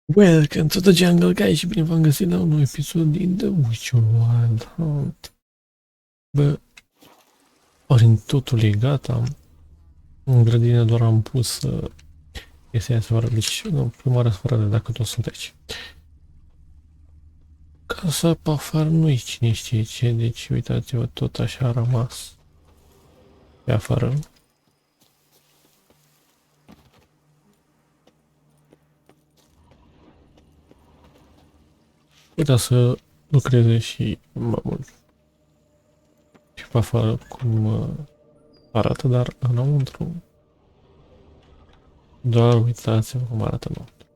Welcome to the jungle, guys, și bine v-am găsit la un nou episod din The Witcher Wild Hunt. Bă, ori totul e gata. În grădină doar am pus chestia aia fără, deci nu, prima oară fără de dacă toți sunt aici. Casa pe afară nu-i cine știe ce, deci uitați-vă, tot așa a rămas pe afară. Putea să lucreze și mai mult. Și pe afară cum arată, dar înăuntru doar uitați-vă cum arată înăuntru.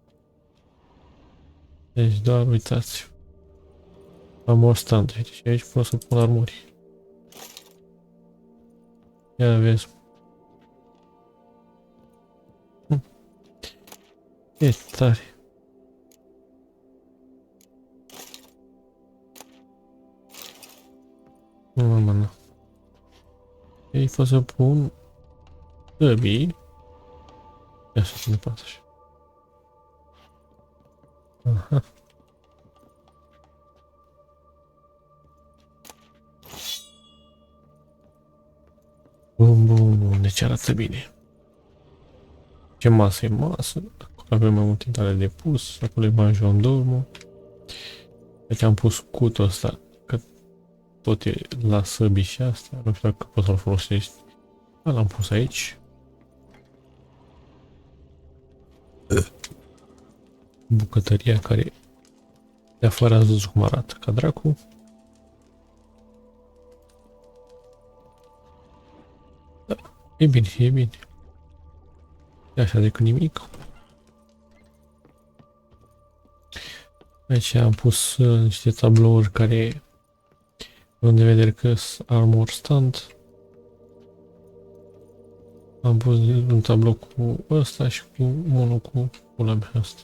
Deci doar uitați-vă. Armor stand, uite, și aici pot să pun armuri. Ia vezi. E tare. Nu, mă, nu. Ei pot să pun tăbii. Ia să se departe așa. Aha. Bun, bun, bun, deci arată bine. Ce masă e masă? Acolo avem mai multe tale de pus. Acolo e majordomul. Deci am pus cutul ăsta, că tot e la săbii și astea. Nu știu dacă poți să-l folosești. L-am pus aici. Bucătăria care de afară ați văzut cum arată, ca dracu. Da, e bine, e bine. E așa decât nimic. Aici am pus niște tablouri care avem de vedere că sunt armor stand. Am pus un tablou cu ăsta și cu unul cu pula mea asta.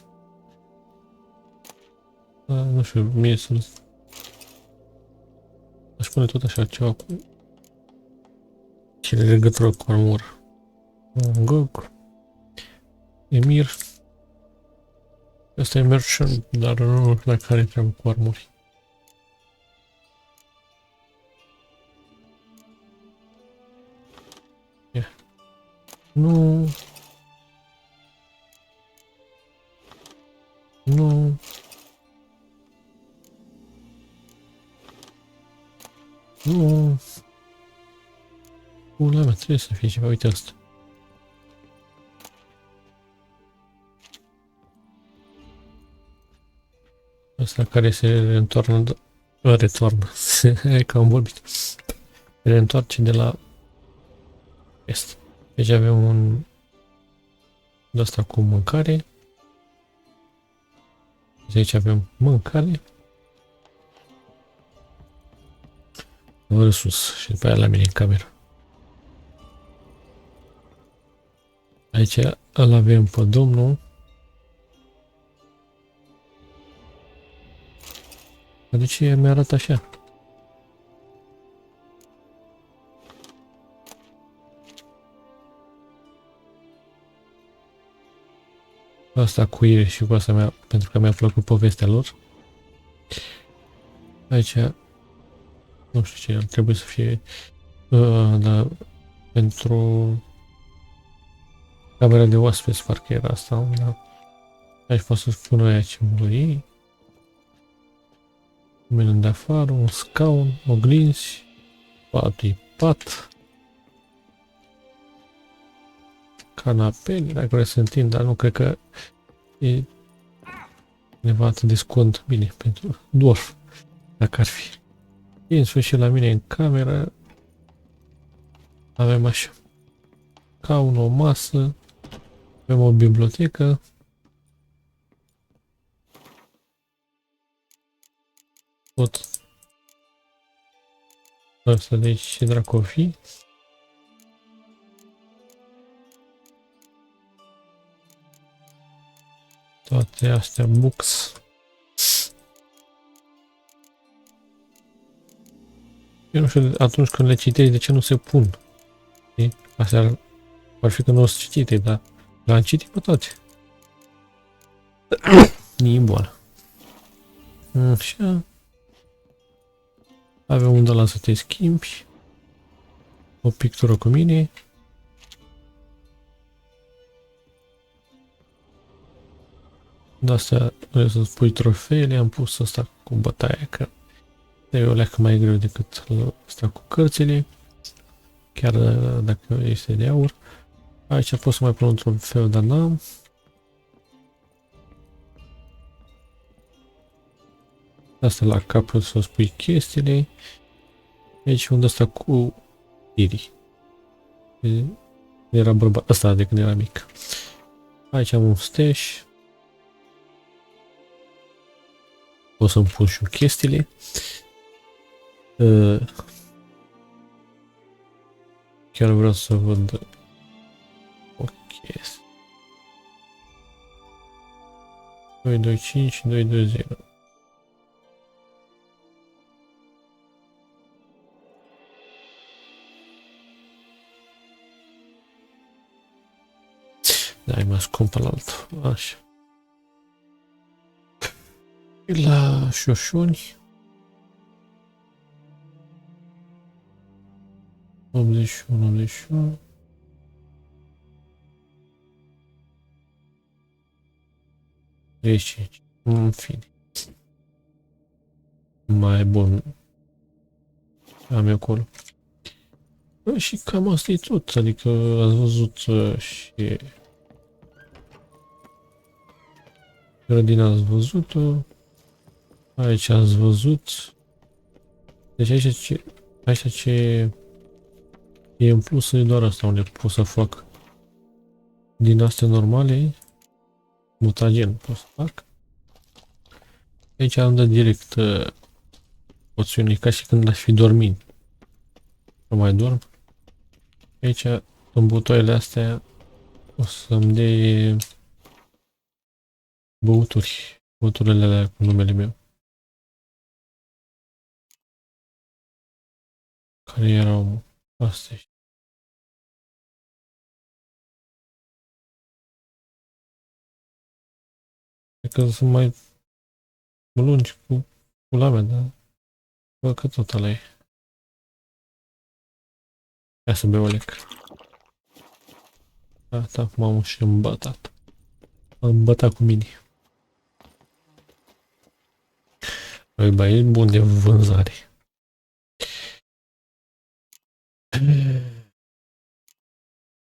Da, nu știu, mie să aș pune tot așa ceva cu cele legătură cu armură. Gog. Emir. Ăsta e merchant, dar nu știu la care treabă cu armuri. Yeah. Nu. Nu. Nu. Pula mea, trebuie să fie ceva, uite asta. Asta care se reîntoarnă, retoarnă, e că am vorbit. Se reîntoarce de la est. Deci avem un de asta cu mâncare. Deci aici avem mâncare. Ori sus și după aia la mine în cameră. Aici îl avem pe domnul. De ce mi-arată așa? Asta cu Iris și cu asta mea, pentru că mi-a plăcut povestea lor. Aici, nu știu ce, ar trebui să fie, dar pentru camera de oaspeți, parcă era asta, da. Aici pot să spun aia ce muri. Mână de afară, un scaun, oglinzi, patul pat. Canapele, dacă vreau să întind, dar nu cred că e undeva atât de scont. Bine, pentru dwarf, dacă ar fi. E în sfârșit la mine în cameră. Avem așa. Ca o masă. Avem o bibliotecă. Tot. Asta de aici ce dracu o fi. Toate astea books. Eu nu știu, atunci când le citești, de ce nu se pun? Astea ar fi că nu o să citite, dar le-am citit pe toate. Așa. Avem unde la să te schimbi. O pictură cu mine. De asta vreau să spui trofeele, am pus asta cu bătaia, că e o leacă mai greu decât asta cu cărțile, chiar dacă este de aur. Aici pot să mai pun un trofeu, dar n-am. Asta la capăt să spui chestiile. Aici unde asta cu Iri. Era bărbat ăsta de când era mic. Aici am un stash. O să-mi pun și chestiile. Chiar vreau să văd o chestie. 225, 220. Da, e mai scumpă la altul. Așa. La șoșoni. 81, 81. Deci, în fine. Mai bun. Am eu acolo. Și cam asta e tot. Adică ați văzut și grădina ați văzut-o. Aici ați văzut. Deci aici ce e în plus e doar asta unde pot să fac din astea normale. Mutagen pot să fac. Aici am dat direct opțiune ca și când aș fi dormind. Nu mai dorm. Aici în butoaiele astea o să-mi dea băuturi. Băuturile alea cu numele meu. Care erau astea. Cred că sunt mai lungi cu pula mea, dar văd că tot ăla e. Ia să beau o lec. Gata, m-am și îmbătat. Am îmbătat cu mine. Băi, băi, e bun de vânzare.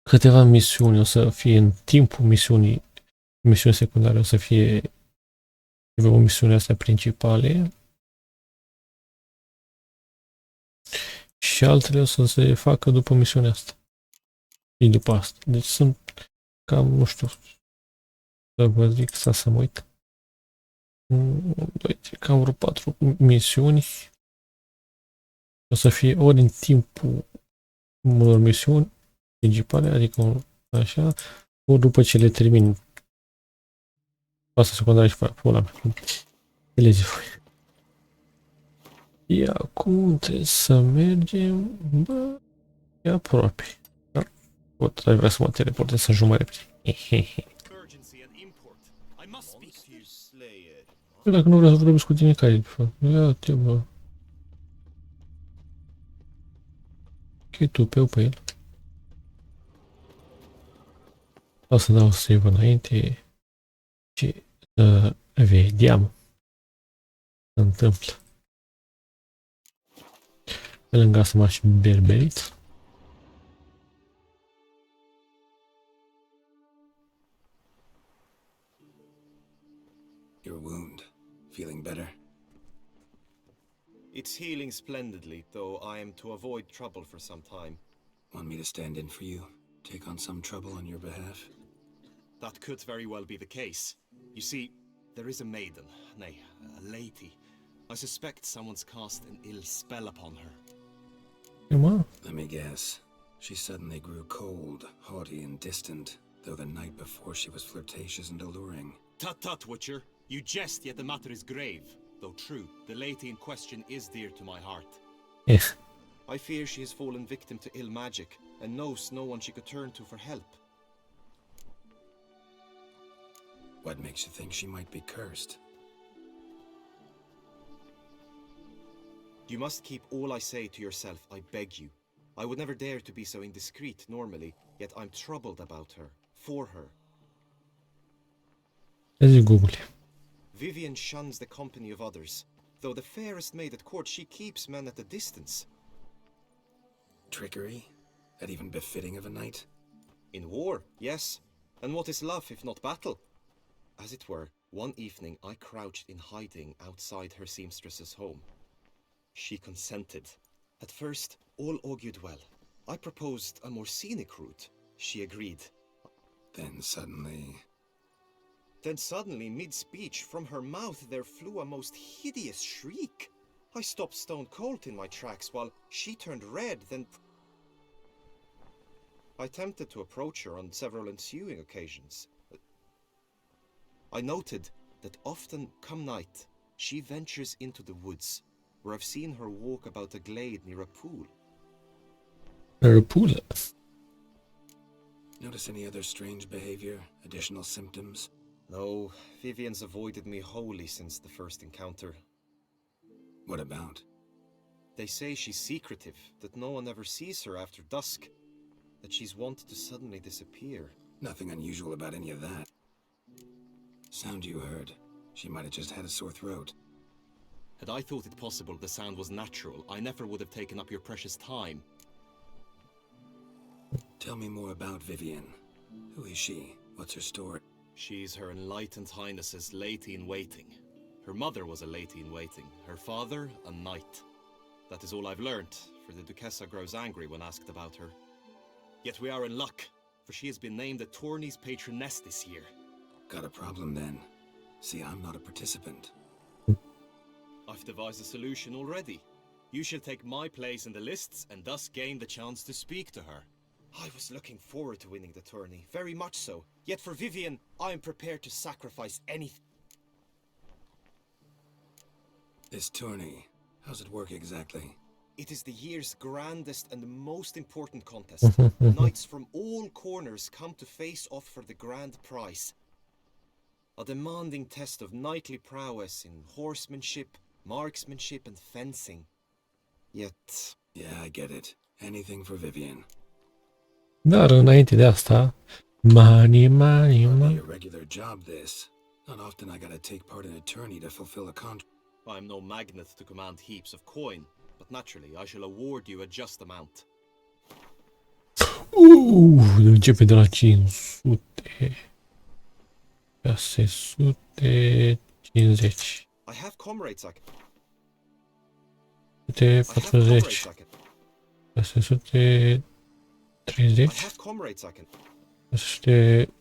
Câteva misiuni o să fie în timpul misiunii, misiuni secundare o să fie o misiune astea principale și altele o să se facă după misiunea asta. Și după asta. Deci sunt cam, nu știu, să vă zic, să mă uit. 1, 2, 3, cam vreo 4 misiuni. O să fie ori în timpul unor misiuni principale, adică așa, ori după ce le termin. Asta secundară și pula mea. Le zi voi. E acum trebuie să mergem, bă, e aproape. Da? Pot, ai vrea să mă teleportez să ajung mai repede. Eu dacă nu vreau să vorbesc cu tine, care e de fapt? Ia-te, bă. Ok, tu pe el. O să dau save înainte și să vedem ce se întâmplă. Pe lângă asta m-aș și berberit. Your wound. Feeling better? It's healing splendidly, though I am to avoid trouble for some time. Want me to stand in for you? Take on some trouble on your behalf? That could very well be the case. You see, there is a maiden, nay, a lady. I suspect someone's cast an ill spell upon her. Let me guess. She suddenly grew cold, haughty and distant, though the night before she was flirtatious and alluring. Tut tut, Witcher. You jest, yet the matter is grave. Though true, the lady in question is dear to my heart. Yes. I fear she has fallen victim to ill magic, and knows no one she could turn to for help. What makes you think she might be cursed? You must keep all I say to yourself, I beg you. I would never dare to be so indiscreet normally, yet I'm troubled about her, for her. Ez Google. Vivian shuns the company of others. Though the fairest maid at court, she keeps men at a distance. Trickery? That even befitting of a knight? In war, yes. And what is love if not battle? As it were, one evening I crouched in hiding outside her seamstress's home. She consented. At first, all augured well. I proposed a more scenic route. She agreed. Then suddenly, mid-speech, from her mouth there flew a most hideous shriek. I stopped stone cold in my tracks while she turned red, then... I attempted to approach her on several ensuing occasions. I noted that often, come night, she ventures into the woods, where I've seen her walk about a glade near a pool. A pool? Notice any other strange behavior, additional symptoms? No, Vivian's avoided me wholly since the first encounter. What about? They say she's secretive, that no one ever sees her after dusk, that she's wont to suddenly disappear. Nothing unusual about any of that. Sound you heard. She might have just had a sore throat. Had I thought it possible the sound was natural, I never would have taken up your precious time. Tell me more about Vivian. Who is she? What's her story? She's Her Enlightened Highness's lady-in-waiting. Her mother was a lady-in-waiting, her father a knight. That is all I've learnt, for the Duchessa grows angry when asked about her. Yet we are in luck, for she has been named the tourney's patroness this year. Got a problem then. See, I'm not a participant. I've devised a solution already. You shall take my place in the lists and thus gain the chance to speak to her. I was looking forward to winning the tourney, very much so. Yet for Vivian, I am prepared to sacrifice anything. This tourney, how's it work exactly? It is the year's grandest and most important contest. Knights from all corners come to face off for the grand prize. A demanding test of knightly prowess in horsemanship, marksmanship, and fencing. Yet... Yeah, I get it. Anything for Vivian. Dar înainte de asta, money. Be a regular job, this. Not often I gotta take part in a tourney to fulfill a contract. I'm no magnet to command heaps of coin, but naturally I shall award you a just amount. Începe de la 500. 650. I have comrades I can... 740. 630. I have comrades I can... 614.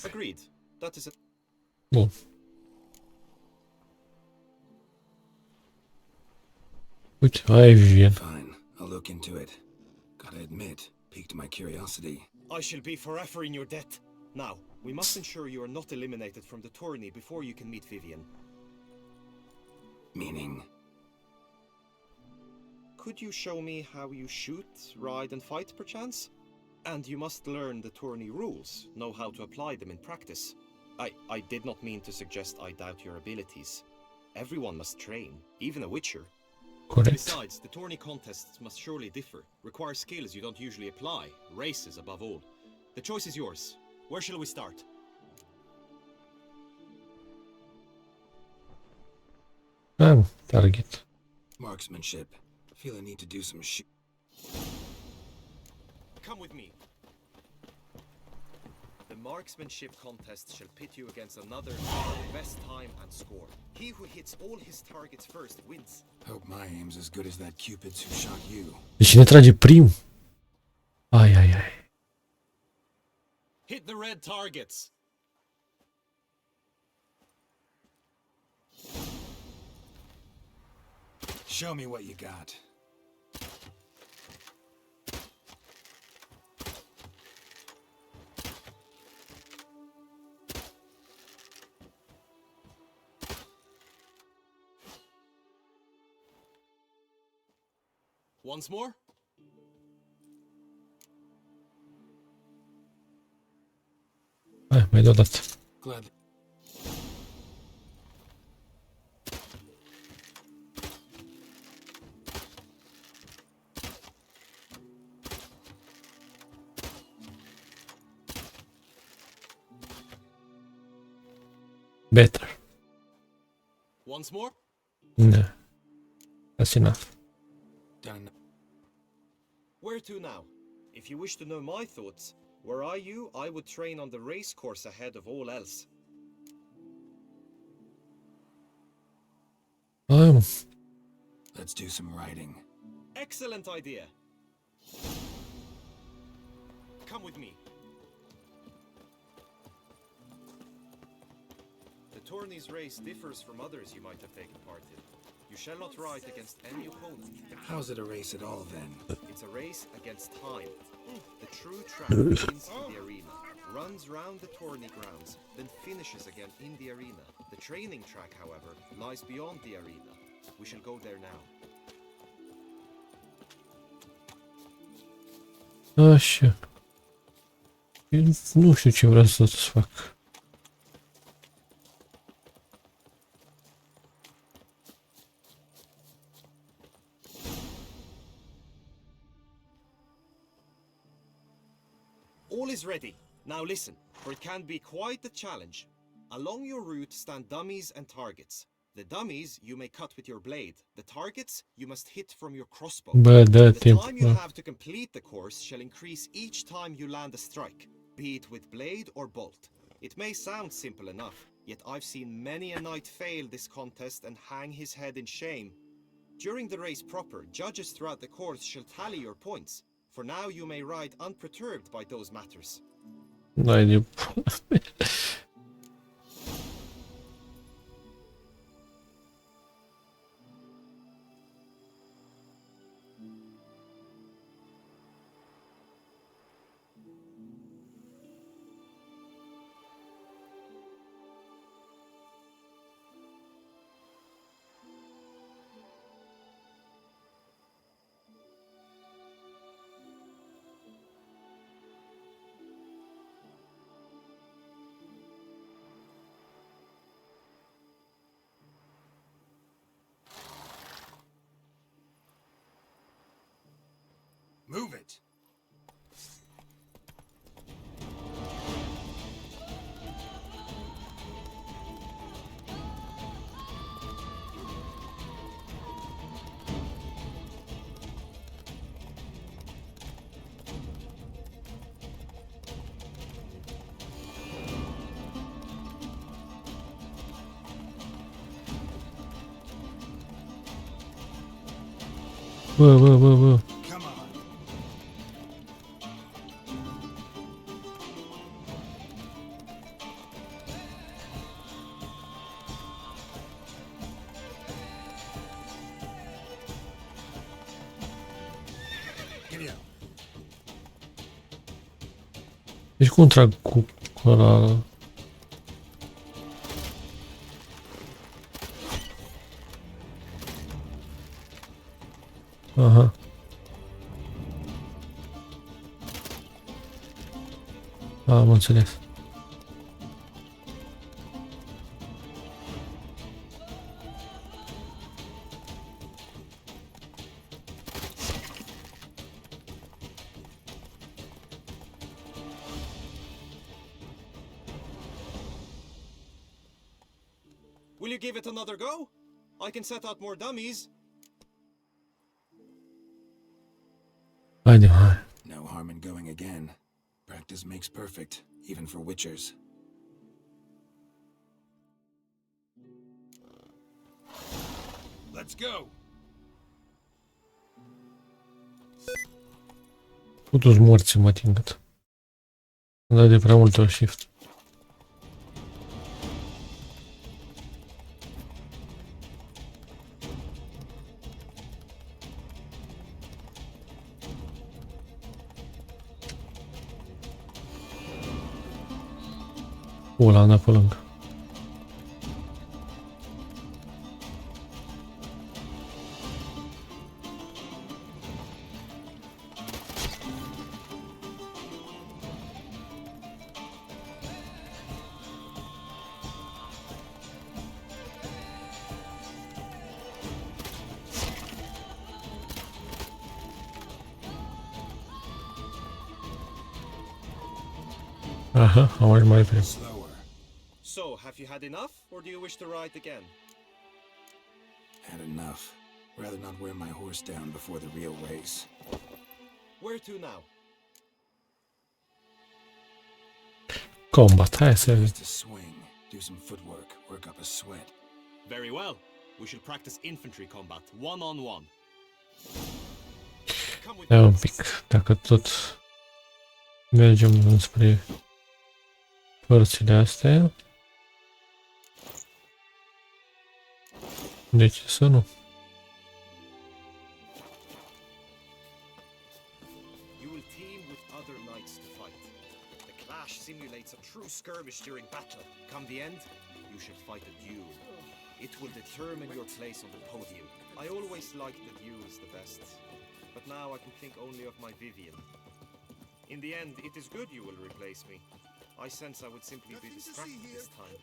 Agreed. That is a... Bun. Uite, hai Vivian. Fine, I'll look into it. Gotta admit, piqued my curiosity. I shall be forever in your debt. Now, we must ensure you are not eliminated from the tourney before you can meet Vivian. Meaning? Could you show me how you shoot, ride, and fight, perchance? And you must learn the tourney rules, know how to apply them in practice. I did not mean to suggest I doubt your abilities. Everyone must train, even a witcher. Corect. Besides, the tourney contests must surely differ, require skills you don't usually apply, races above all. The choice is yours. Where shall we start? Target. Marksmanship. Feel I need to do some Come with me. The marksmanship contest shall pit you against another for the best time and score. He who hits all his targets first wins. Hope my aim's as good as that Cupid's who shot you. Deci cine trage prim? Ai. Hit the red targets. Show me what you got. Once more? Hai, mai dau dat. Glad. Better. Once more? No. That's enough. Done. Where to now? If you wish to know my thoughts, were I you, I would train on the race course ahead of all else. Let's do some riding. Excellent idea. Come with me. The tourney's race differs from others you might have taken part in. You shall not ride against any opponent. How's it a race at all then? It's a race against time. The true track begins in the arena, runs round the tourney grounds, then finishes again in the arena. The training track, however, lies beyond the arena. We shall go there now. Așa. Eu nu știu ce vreau să-ți fac. All is ready. Now listen, for it can be quite the challenge. Along your route stand dummies and targets. The dummies you may cut with your blade. The targets you must hit from your crossbow. Bă, dă The timp. time you have to complete the course shall increase each time you land a strike, be it with blade or bolt. It may sound simple enough, yet I've seen many a knight fail this contest and hang his head in shame. During the race proper, judges throughout the course shall tally your points. For now you may ride unperturbed by those matters. N-ai de... Move it! Bă. Come on. Give me up. Deci cum trag cu ăla? Aha. Am înțeles. Will you give it another go? I can set out more dummies. Haide, hai. No harm in going again. Practice makes perfect, even for witchers. Let's go! Putu-ți morți mă atingăt. Am dat de prea mult ori shift. Ăla am dat pe lângă. Aha, am ajuns mai repede. Slower. So, have you had enough, or do you wish to ride again? Had enough. Rather not wear my horse down before the real race. Where to now? Combat, hai să... Just to swing, do some footwork, work up a sweat. Very well. We shall practice infantry combat, one-on-one. Come with Ia me. un pic, dacă tot mergem înspre părțile astea. De ce să nu? You will team with other knights to fight. The clash simulates a true skirmish during battle. Come the end, you shall fight a duel. It will determine your place on the podium. I always liked the duels the best, but now I can think only of my Vivian. In the end, it is good you will replace me. I sense I would simply be distracted this time.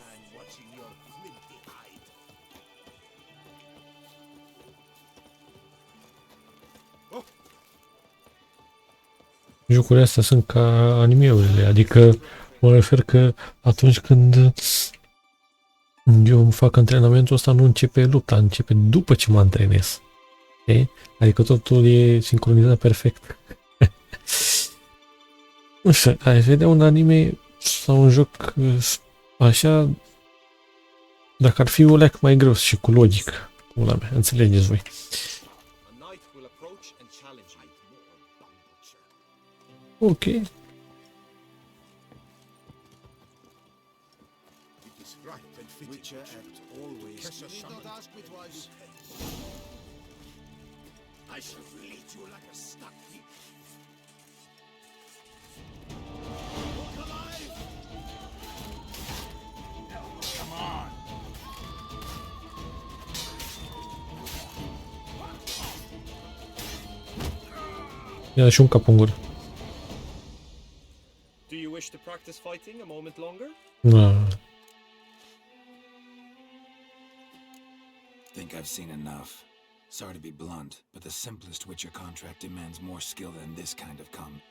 I'm watching your flinty hide. Jocurile astea sunt ca anime-urile, adică mă refer că atunci când eu îmi fac antrenamentul ăsta nu începe lupta, începe după ce mă antrenez. E? Adică totul e sincronizat perfect. Nu știu, ai vedea un anime sau un joc așa, dacă ar fi o leac mai greu și cu logică, pula mea, înțelegeți voi. A knight will approach and challenge me. Ok. It is right and fitting. Witcher act always. You need not ask me twice. I shall lead you like a stuck pig. Look alive! Come on! Ia și un cap în gură. Do you wish to practice fighting a moment longer? Da. Think I've seen enough. Sorry to be blunt, but the simplest Witcher contract demands more skill than this kind of com.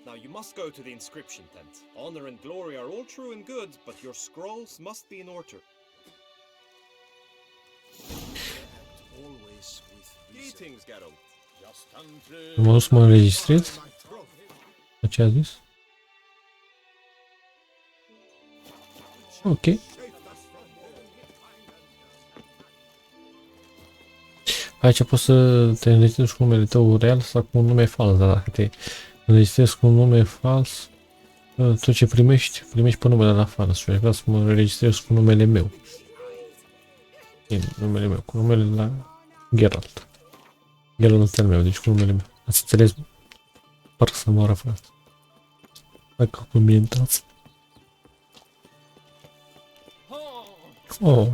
Now you must go to the inscription tent. Honor and glory are all true and good, but your scrolls must be in order. Act always with reason. Greetings, Geralt. Just until Mă dus să mă înregistrez? my trophy. Ce a zis? Ok. Aici poți să te înregistrezi cu numele tău real sau cu un nume fals, dar dacă te înregistrezi cu un nume fals, tot ce primești pe numele la fals. Și vreau să mă înregistrez cu numele meu. Numele meu, cu numele la Geralt. Geralt al meu, deci cu numele meu. Ați înțeles? Parcă să mă frate. Dacă comentați. Oh.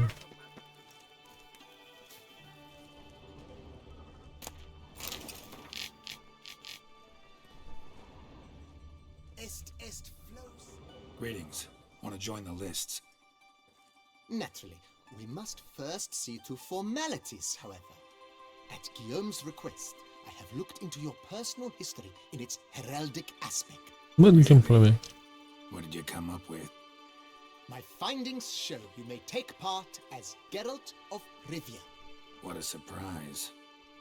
Greetings. Want to join the lists? Naturally, we must first see to formalities, however. At Guillaume's request, I have looked into your personal history in its heraldic aspect. Bă, de ce-mi pula mea? What did you come up with? My findings show you may take part as Geralt of Rivia, What a surprise.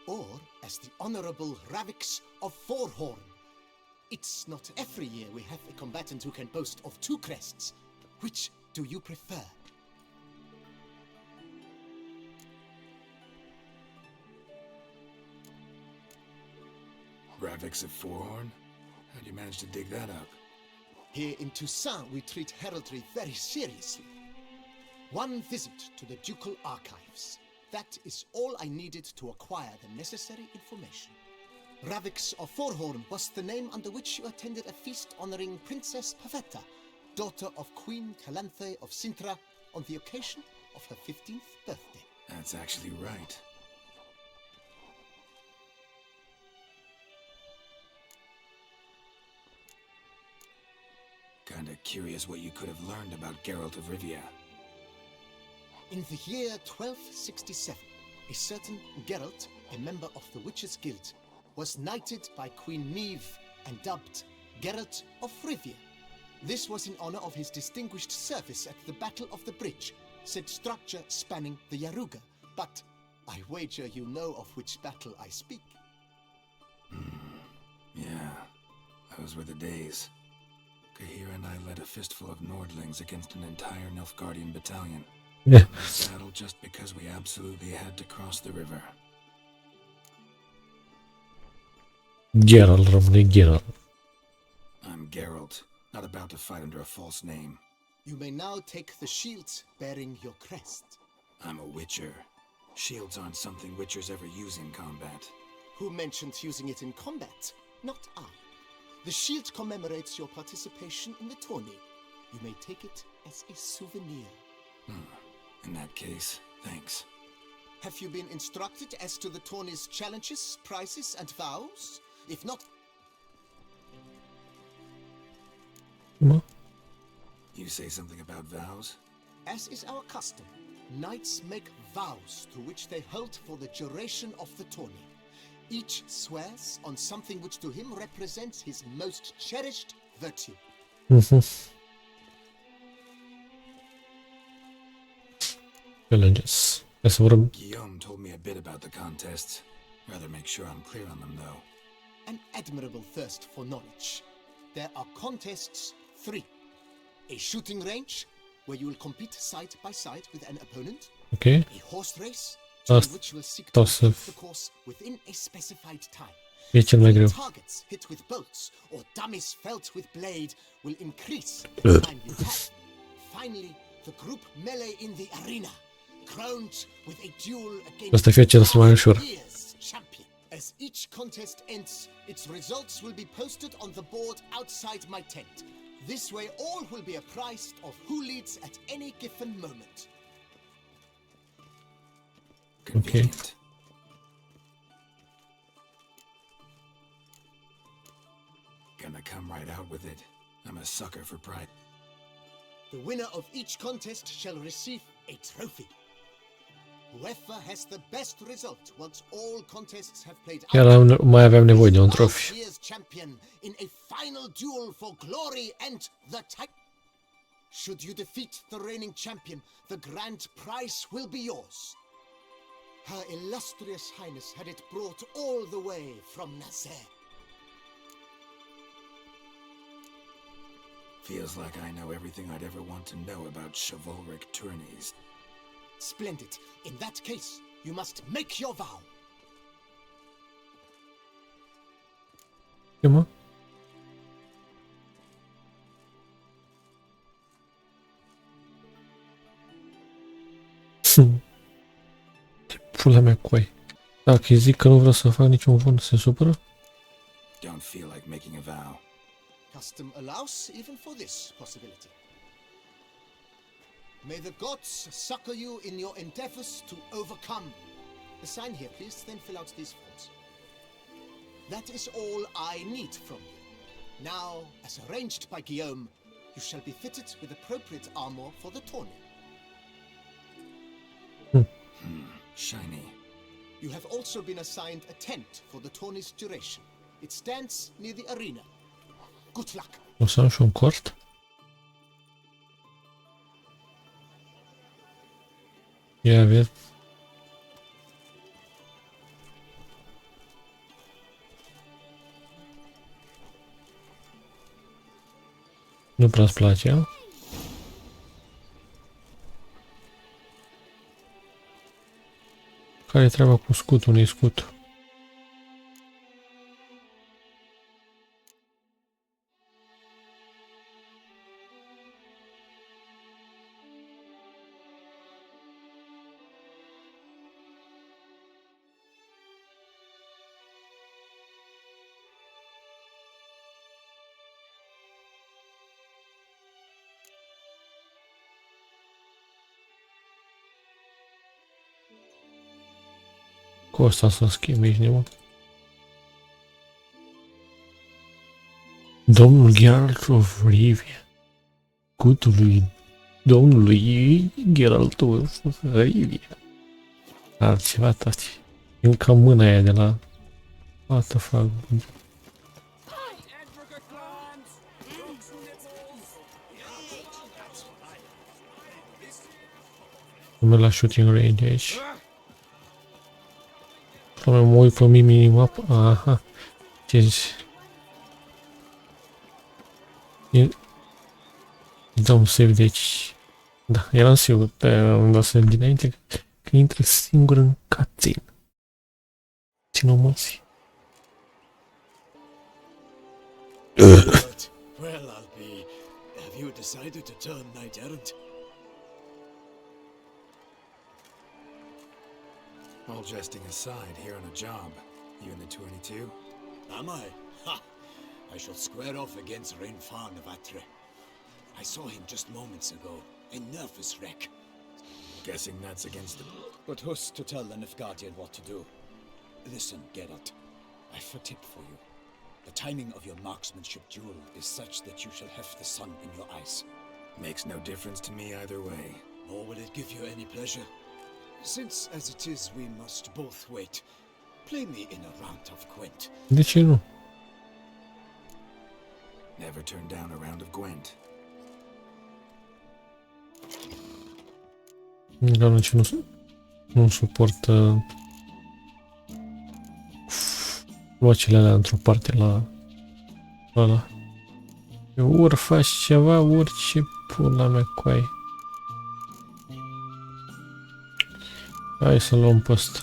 or as the Honorable Ravix of Forhorn. It's not every year we have a combatant who can boast of two crests. Which do you prefer? Ravix of Forhorn? How'd you manage to dig that up? Here in Toussaint, we treat heraldry very seriously. One visit to the ducal archives. That is all I needed to acquire the necessary information. Ravix of Forhorn was the name under which you attended a feast honoring Princess Pavetta, daughter of Queen Calanthe of Sintra, on the occasion of her 15th birthday. That's actually right. Kinda curious what you could have learned about Geralt of Rivia. In the year 1267, a certain Geralt, a member of the Witches' Guild, was knighted by Queen Neve and dubbed Geralt of Rivia. This was in honor of his distinguished service at the Battle of the Bridge, said structure spanning the Yaruga. But I wager you know of which battle I speak. Yeah, those were the days. Kahira and I led a fistful of Nordlings against an entire Nilfgaardian battalion. Yeah. A battle just because we absolutely had to cross the river. Geralt rămâne Geralt. I'm Geralt, not about to fight under a false name. You may now take the shield bearing your crest. I'm a Witcher. Shields aren't something Witchers ever use in combat. Who mentioned using it in combat? Not I. The shield commemorates your participation in the tourney. You may take it as a souvenir. In that case, thanks. Have you been instructed as to the tourney's challenges, prizes, and vows? If not, Mă? You say something about vows? as is our custom, knights make vows to which they hold for the duration of the tourney. Each swears on something which to him represents his most cherished virtue. Challenges. Hai să vorbim. Guillaume told me a bit about the contests. Rather make sure I'm clear on them, though. An admirable thirst for knowledge. There are contests 3. A shooting range, where you will compete side by side with an opponent. Ok. A horse race, during Asta which you will seek to o să complete the course within a specified time. fie cel mai greu. Targets hit with bolts or dummies felt with blade will increase the time you have. Finally, the group melee in the arena, crowned with a duel against Asta fie cel mai ușor. year's champion. As each contest ends, its results will be posted on the board outside my tent. This way all will be apprised of who leads at any given moment. Convenient. Gonna come right out with it. I'm a sucker for pride. The winner of each contest shall receive a trophy. Whoever has the best result once all contests have played out Mai aveam nevoie de un last trofiu. year's champion in a final duel for glory and the title. Should you defeat the reigning champion, the grand prize will be yours. Her illustrious highness had it brought all the way from Nazaire. Feels like I know everything I'd ever want to know about chivalric tourneys. Splendid. In that case, you must make your vow. Ce mă? Ce pula mea coi. Dacă îi zic că nu vreau să fac niciun vot, se supără? Don't feel like making a vow. Custom allows even for this possibility. May the gods succor you in your endeavors to overcome. Sign here, please, then fill out these forms. That is all I need from you. Now, as arranged by Guillaume, you shall be fitted with appropriate armor for the tourney. Shiny. You have also been assigned a tent for the tourney's duration. It stands near the arena. Good luck. O să am și un cort? Ia vezi. Nu prea-ți place, a? Care e treaba cu scutul, nu-i scut? Cu ăsta să schimb, ești nebun. Domnul Geralt of Rivia. Cutul lui domnului Geralt of Rivia. Altceva, tati. E ca mâna aia de la What the fuck? Nu la shooting range aici. Până mă uit pe minimap. Aha. Ce zici? Dăm save de aici. Da, eram sigur. Îmi dau save dinainte că intră singur în cutscene. Țin-o mulți. Well, I'll be. Have you decided to turn knight errant? All jesting aside, here on a job. You in the 22? Am I? Ha! I shall square off against Rainfan of Atre. I saw him just moments ago. A nervous wreck. Guessing that's against the... But who's to tell the Nilfgaardian what to do? Listen, Geralt. I've a tip for you. The timing of your marksmanship duel is such that you shall have the sun in your eyes. Makes no difference to me either way. Nor will it give you any pleasure. Since, as it is, we must both wait, play me in a round of Gwent. De ce nu? Never turn down a round of Gwent. Doamne, ce nu suportă locile alea într-o parte la ăla. Ori faci ceva, ori ce pula mea coaie. Hai să luăm pe ăsta.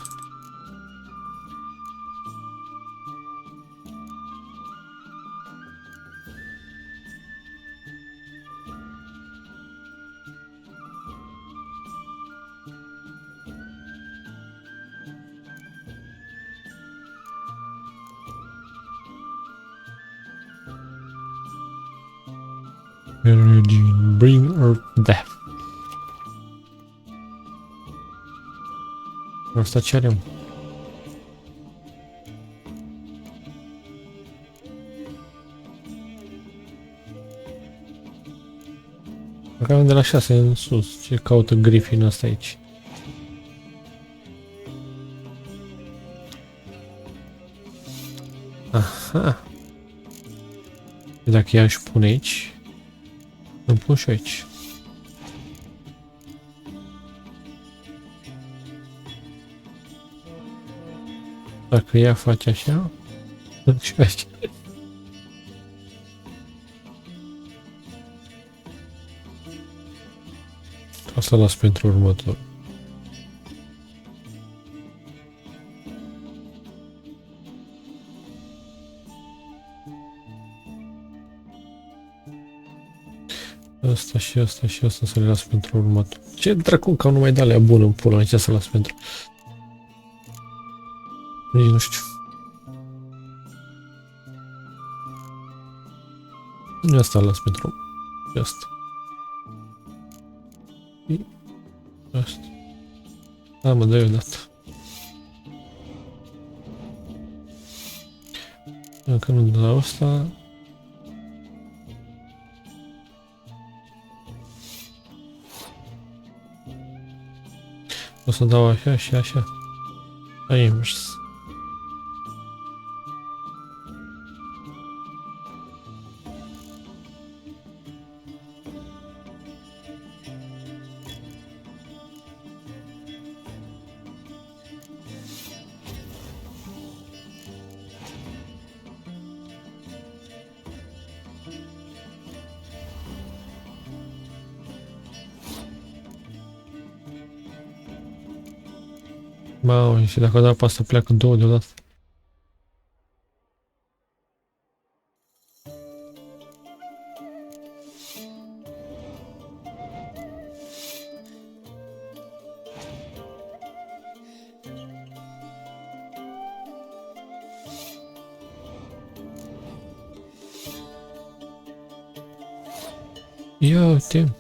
Bring her death. Asta ce are, mă? Cam de la 6 în sus. Ce caută Griffin ăsta aici? Aha. Dacă ea își pune aici, îmi pun și aici. Dacă ea face așa, și așa. Asta las pentru următor. Asta și asta și asta să le las pentru următor. Ce dracu, că nu mai de alea bună în pula mea, ce să las pentru... Nici nu știu. Asta las pentru... Asta. Și... Asta. Da, mă, dă-i odată. Dacă nu dau asta... O să dau așa și așa. Ai invers. Mamă, și dacă o dau pe asta pleacă două deodată. Ia uite.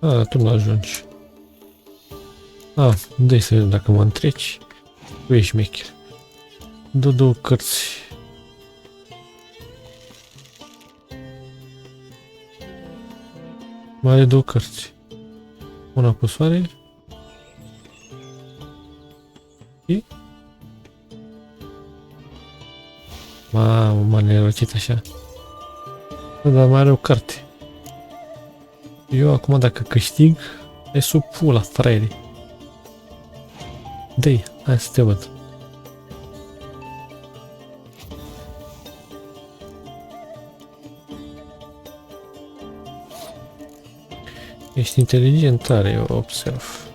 A, tu nu ajungi. A, dă-i să vedem dacă mă întreci. Tu ești șmecher. Dă două cărți. Mai are două cărți. Una cu soare. Și... Mamă, m-a nerocit așa. Dar mai are o carte. Eu acum dacă câștig, e sub pula, fraiere. Dă-i, hai să te văd. Ești inteligent, tare, eu observ.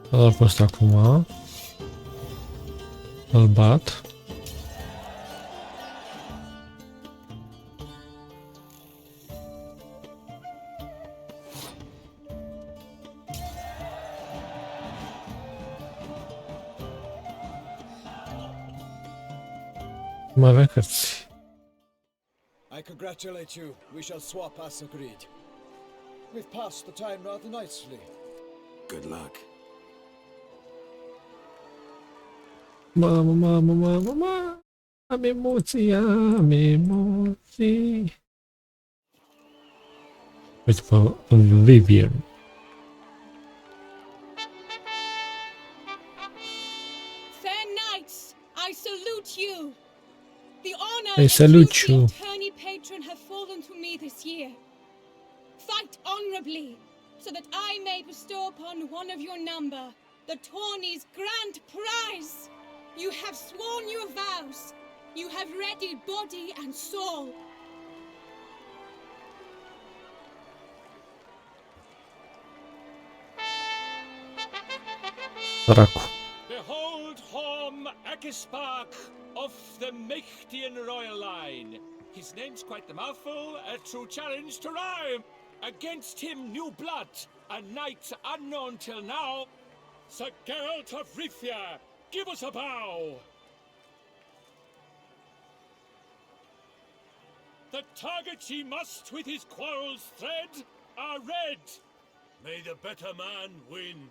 Îl post acum. Îl bat. Mai avea cărți. I congratulate you. We shall swap as agreed. We've passed the time rather nicely. Good luck. Mamă. Am emoții. Uite pe Vivian. Fair knights, I salute you. The honor I and salute duty you. of tourney patron have fallen to me this year. Fight honorably, so that I may bestow upon one of your number the tourney's grand prize. You have sworn your vows. You have readied body and soul. Dracu. Behold Horm Akispark of the Mechtian royal line. His name's quite the mouthful, a true challenge to rhyme. Against him new blood, a knight unknown till now. Sir Geralt of Rivia, give us a bow. The targets he must with his quarrels thread are red. May the better man win.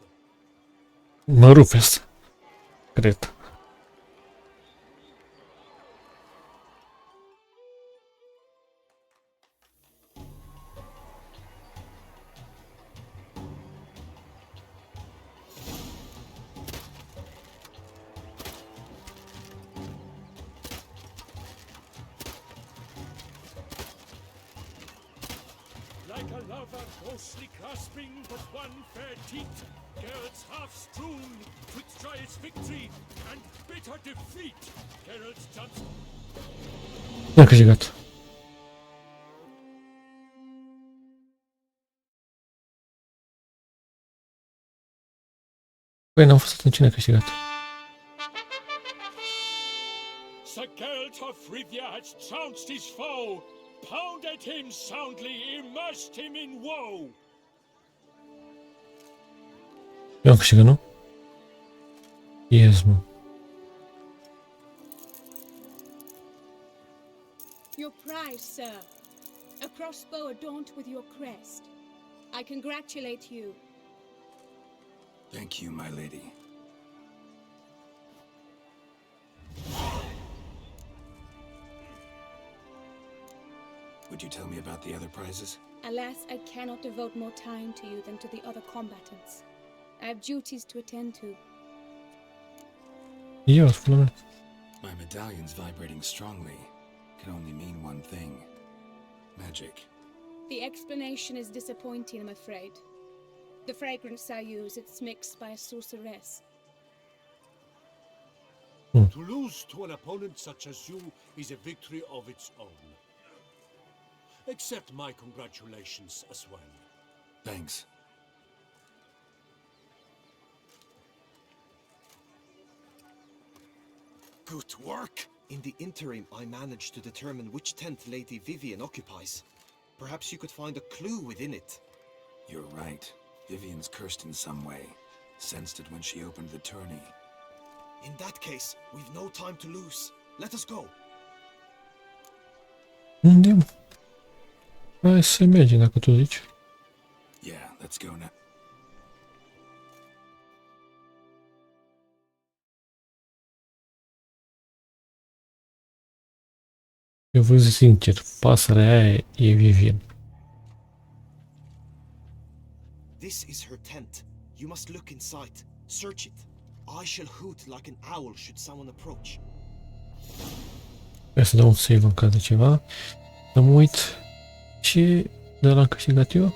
Mă rupe asta. Cred. Like a lover closely grasping but one fair teat, Geralt's half strewn twixt joyous victory and bitter defeat. Geralt jumps. N-a câștigat. Păi n-am fost atunci cine a câștigat. Sir Geralt of Rivia has trounced his foe, pounded him soundly, immersed him in woe. Eu am câștigat, nu? Yes, mă. Your prize, sir. A crossbow adorned with your crest. I congratulate you. Thank you, my lady. Would you tell me about the other prizes? Alas, I cannot devote more time to you than to the other combatants. I have duties to attend to. Eu spune mea. My medallion's vibrating strongly. Can only mean one thing. Magic. The explanation is disappointing, I'm afraid. The fragrance I use, it's mixed by a sorceress. To lose to an opponent such as you is a victory of its own. Accept my congratulations as well. Thanks. Good work! In the interim, I managed to determine which tent Lady Vivian occupies. Perhaps you could find a clue within it. You're right. Vivian's cursed in some way. Sensed it when she opened the tourney. In that case, we've no time to lose. Let us go. Unde, mă? Hai să mergem dacă tu zici. Yeah, let's go now. Eu vă zic sincer, pasărea aia e Vivien. This is her tent. You must look inside. Search it. I shall hoot like an owl should someone approach. Vreau să dau un save în caz de ceva. Să mă uit ce de la am câștigat eu.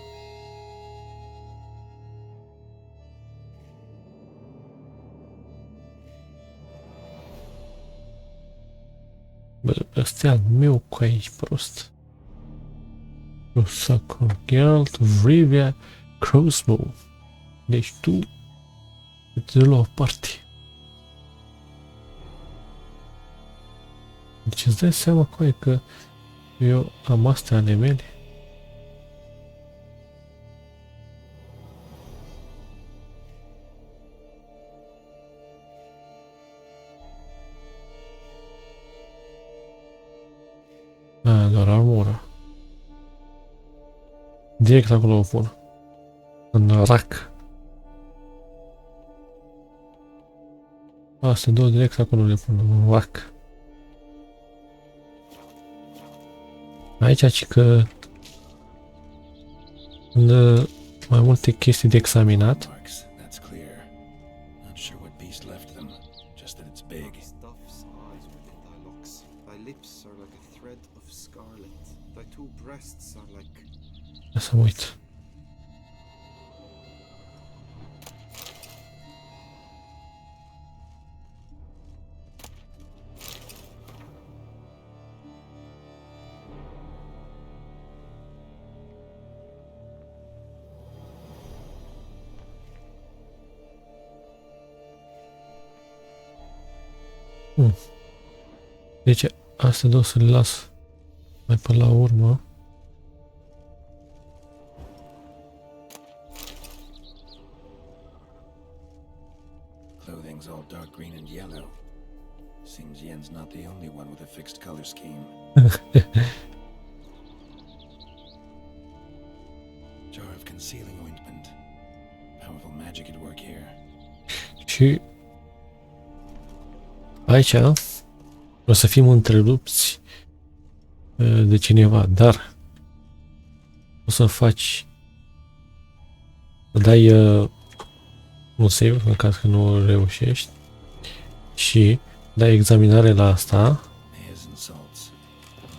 Bă, ăsta e al meu cu aici, prost. Rusaco, Geralt, Vrivia, Crossbow. Deci tu te lua o parte. Deci îți dai seama că eu am astea ale mele. Doar armura. Direct acolo o pun. În rack. Astea două direct acolo le pun în rack. Aici ci că sunt mai multe chestii de examinat. That's clear. Not sure what beast left them, just that it's big. Stuff's eyes within thy locks. Thy lips are like a thread of scarlet. Thy two breasts are like... Să mă uit. Deci astea două să le las mai până la urmă. Clothing's all dark green and yellow. Seems Yen's not the only one with a fixed color scheme. Jar of concealing ointment. Powerful magic at work here. Și aici o să fim întrerupți de cineva, dar o să faci, să dai un save în caz că nu reușești și dai examinare la asta, Mares and salts.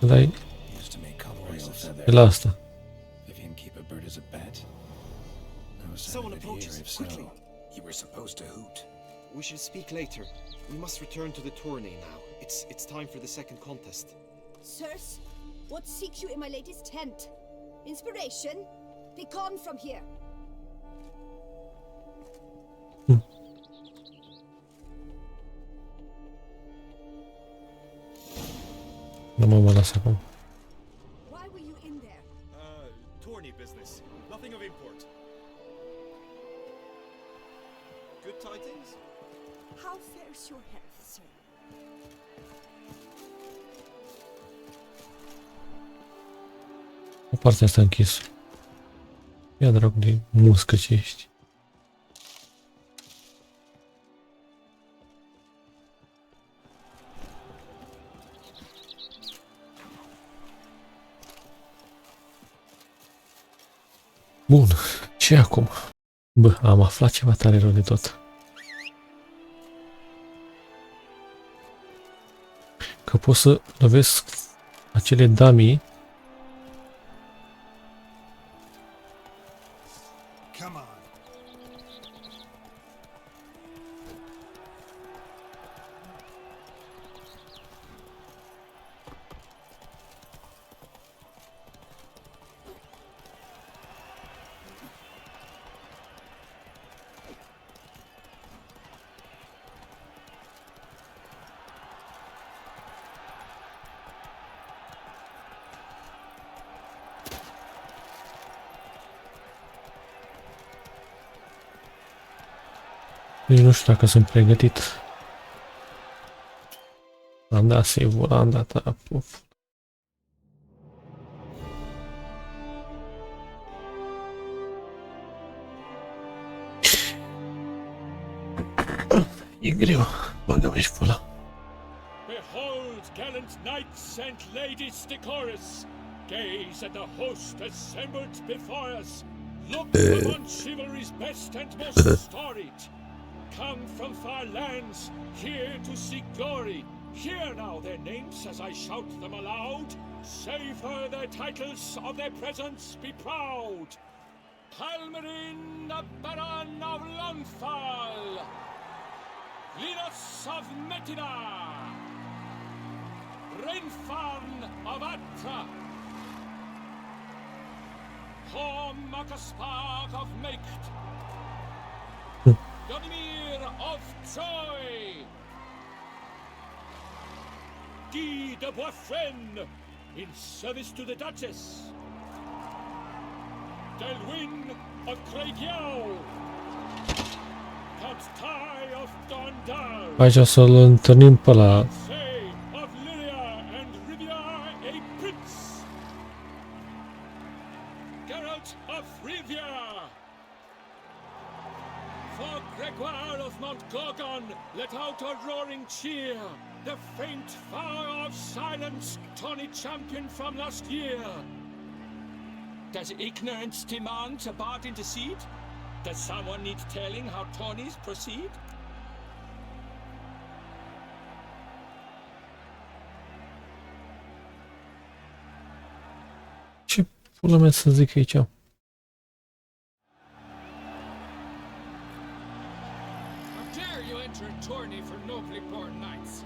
dai Used to make royal de feather. la asta. Vivian keep a bird as a pet? No sign Someone of it here, approaches, if so. quickly. You were supposed to hoot. We shall speak later. We must return to the tourney now. It's time for the second contest. Sirs, what seeks you in my lady's tent? Inspiration? Be gone from here. Nu mă las acum. Why were you in there? Tourney business. Nothing of import. Good tidings? How fares your health, sir? O parte asta închis. Ia dracu de muscă ce ești. Bun, ce acum? Bă, am aflat ceva tare rău de tot. Că pot să lovesc acele dummy. Come on. Deci nu știu dacă sunt pregătit. Am dat save-ul, am dat apuf. E greu, băgă-mi și pula. Behold gallant knights and ladies decorous, gaze at the host assembled before us. Look upon chivalry's best and most storied. Come from far lands, here to seek glory. Hear now their names as I shout them aloud. Savor their titles, of their presence be proud. Halmerin, the Baron of Lonfall. Linus of Metina. Renfarn of Atra. Horm Akaspar of Meikt. Donimir of Troy. Guy de Boisfren, in service to the Duchess. Delwyn of Craigiau. Count Ty of Dondal. Aici să-l întâlnim pe la... Say of Lyria and Rivia a prince. Geralt of Rivia. For Gregoire of Mount Gorgon, let out a roaring cheer. The faint fire of silence, tawny champion from last year. Does ignorance demand a bard intercede? Does someone need telling how tawnies proceed? Ce pula mea să zic aici? How dare you enter a tourney for nobly born knights?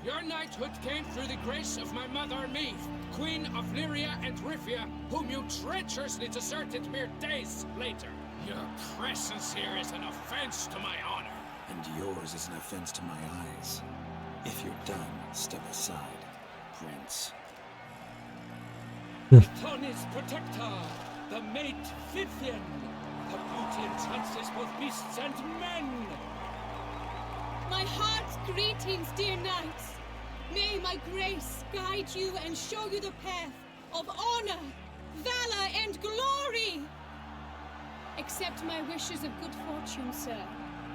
Your knighthood came through the grace of my mother Meve, Queen of Lyria and Rivia, whom you treacherously deserted mere days later. Your presence here is an offense to my honor. And yours is an offense to my eyes. If you're done, step aside, Prince. The Tawny's protector, the mate Vivian, her beauty entrances both beasts and men. My heart's greetings, dear knights. May my grace guide you and show you the path of honor, valor, and glory. Accept my wishes of good fortune, sir,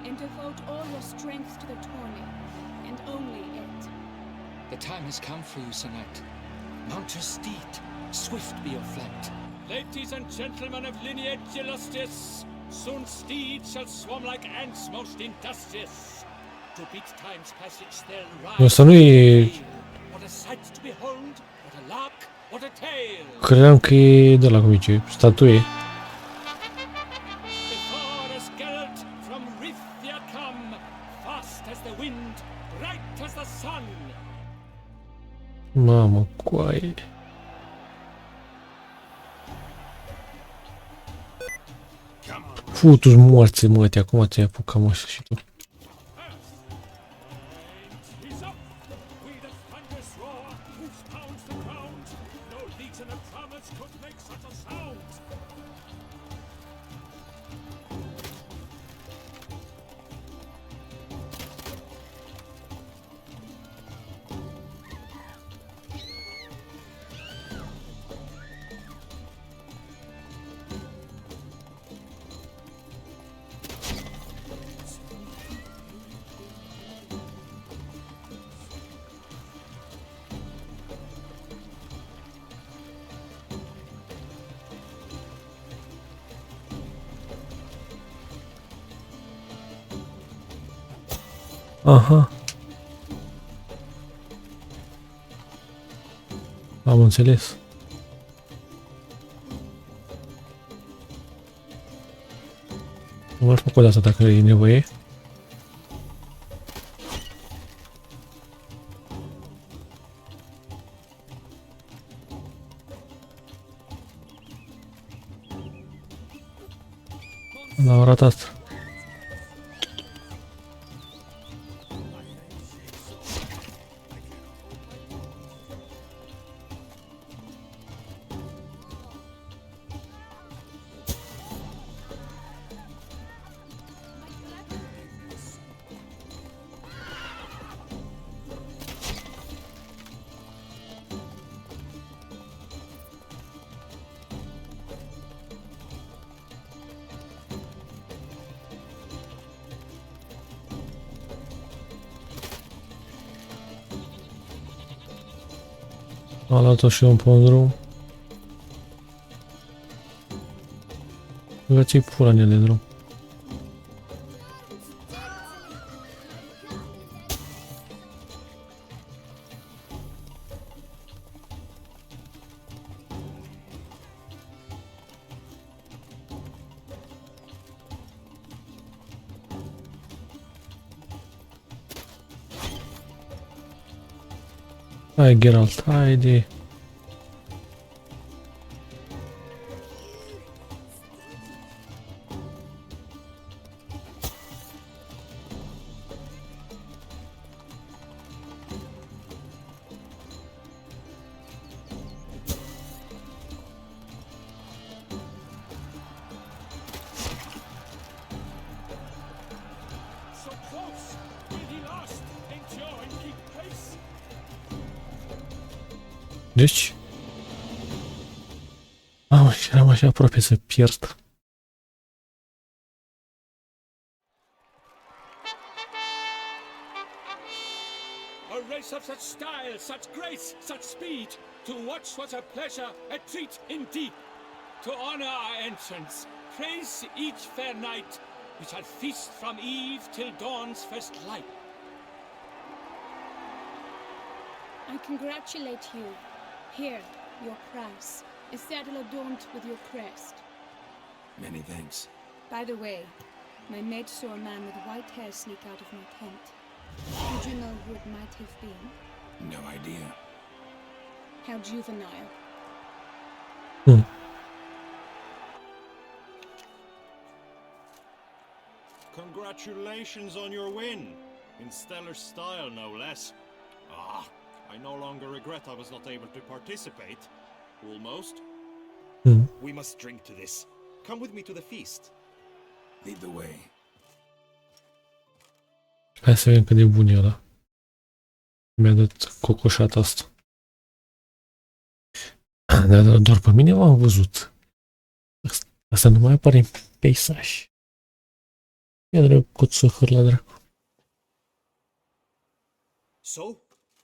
and devote all your strength to the tourney, and only it. The time has come for you, Sir Knight. Mount your steed, swift be your flight. Ladies and gentlemen of lineage illustrious, soon steeds shall swarm like ants most industrious. To beat time's passage they'll rise. Asta nu e... What a sight to behold, what a lark, what a tale. Credeam că e de la cum zice, statuie. Before us Geralt from Rithia come, fast as the wind, bright as the sun. Mamă, coaie. Futu-ți morți, mă, acum ți-ai apucat, mă, și tu. He's up! We the thunderous roar, whose pounds the ground. No legion of drummers could make such a sound. Aha. Am înțeles. Mă fac o dată dacă e nevoie. L-am ratat. Am luat-o și eu pe un drum. Că ți-i pula în el de drum. Hai, Geralt, haide. So close! Will he last? Endure and keep pace? Deci... Mamă, eram așa aproape să pierd. A race of such style, such grace, such speed. To watch was a pleasure, a treat indeed. To honor our entrance, praise each fair knight. We shall feast from eve till dawn's first light. I congratulate you. Here, your prize. A saddle adorned with your crest. Many thanks. By the way, my maid saw a man with white hair sneak out of my tent. Did you know who it might have been? No idea. How juvenile. Congratulations on your win. In stellar style, no less. Ah, I no longer regret I was not able to participate. Almost. We must drink to this. Come with me to the feast. Lead the way. Hai să vedem cât de bun e ăla. Mi-a dat cocoșata asta. Dar doar pe mine m-am văzut. Asta nu mai apare în peisaj. Ia drăguță hârla dracu. So,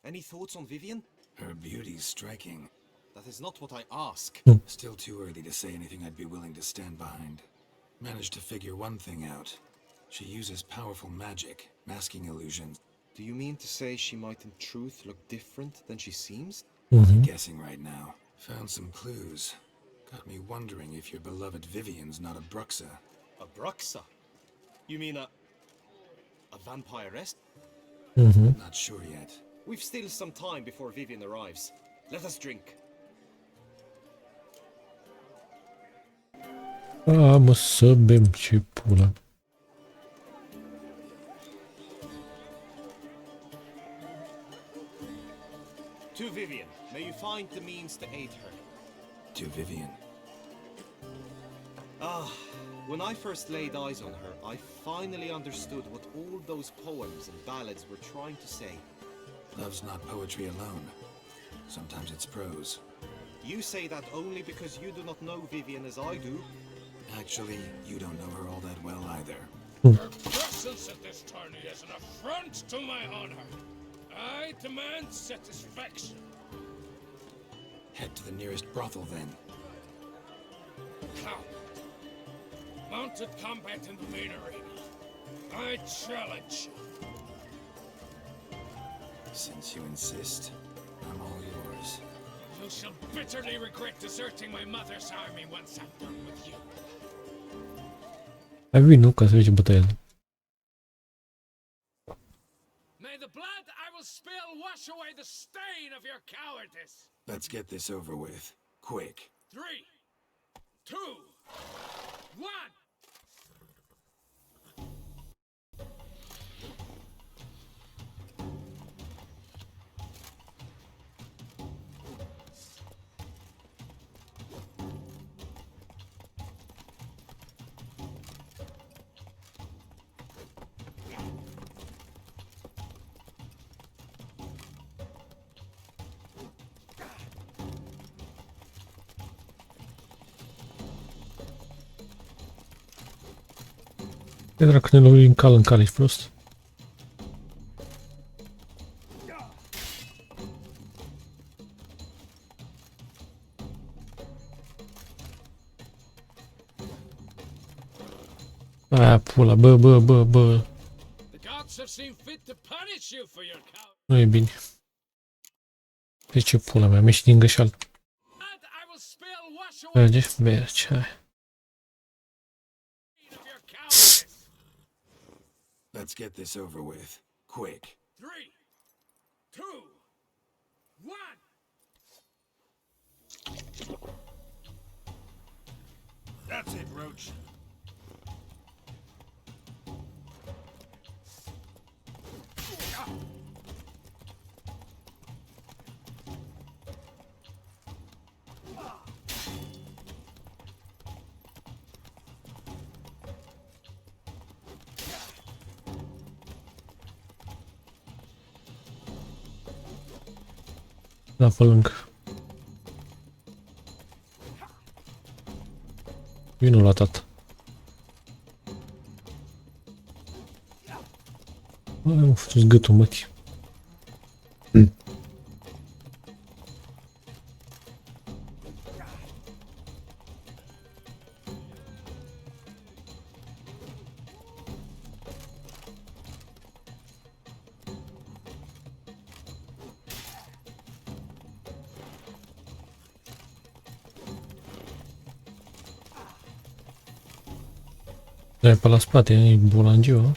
any thoughts on Vivian? Her beauty's striking. That is not what I ask. Still too early to say anything I'd be willing to stand behind. Managed to figure one thing out. She uses powerful magic, masking illusions. Do you mean to say she might in truth look different than she seems? I'm guessing right now. Found some clues. Got me wondering if your beloved Vivian's not a Bruxa. A Bruxa? You mean a vampiress? Not sure yet. We've still some time before Vivian arrives. Let us drink. Mă să bem, ce pula. To Vivian, may you find the means to aid her. To Vivian. When I first laid eyes on her, I finally understood what all those poems and ballads were trying to say. Love's not poetry alone. Sometimes it's prose. You say that only because you do not know Vivian as I do. Actually, you don't know her all that well either. Her presence at this tourney is an affront to my honor. I demand satisfaction. Head to the nearest brothel then. Come. Mounted combat in the main arena. I challenge you. Since you insist, I'm all yours. You shall bitterly regret deserting my mother's army once I'm done with you. Hai vino ca să vezi bătăia. May the blood I will spill wash away the stain of your cowardice. Let's get this over with. Quick. 3, 2, 1. E dracu, ne lovim cal în cal, ești prost? Aia pula, bă. The gods have seen fit to punish you for your coward. Nu e bine. De ce pula mea? Mi-ești din greșeală. And I will spill wash away Merge, hai. of your cowardice. Let's get this over with. Quick. 3, 2, 1. That's it, Roach. La pe lângă. Vino la tată. Am făcut gâtul, mătii. Dai pe la spate, e bulangiu,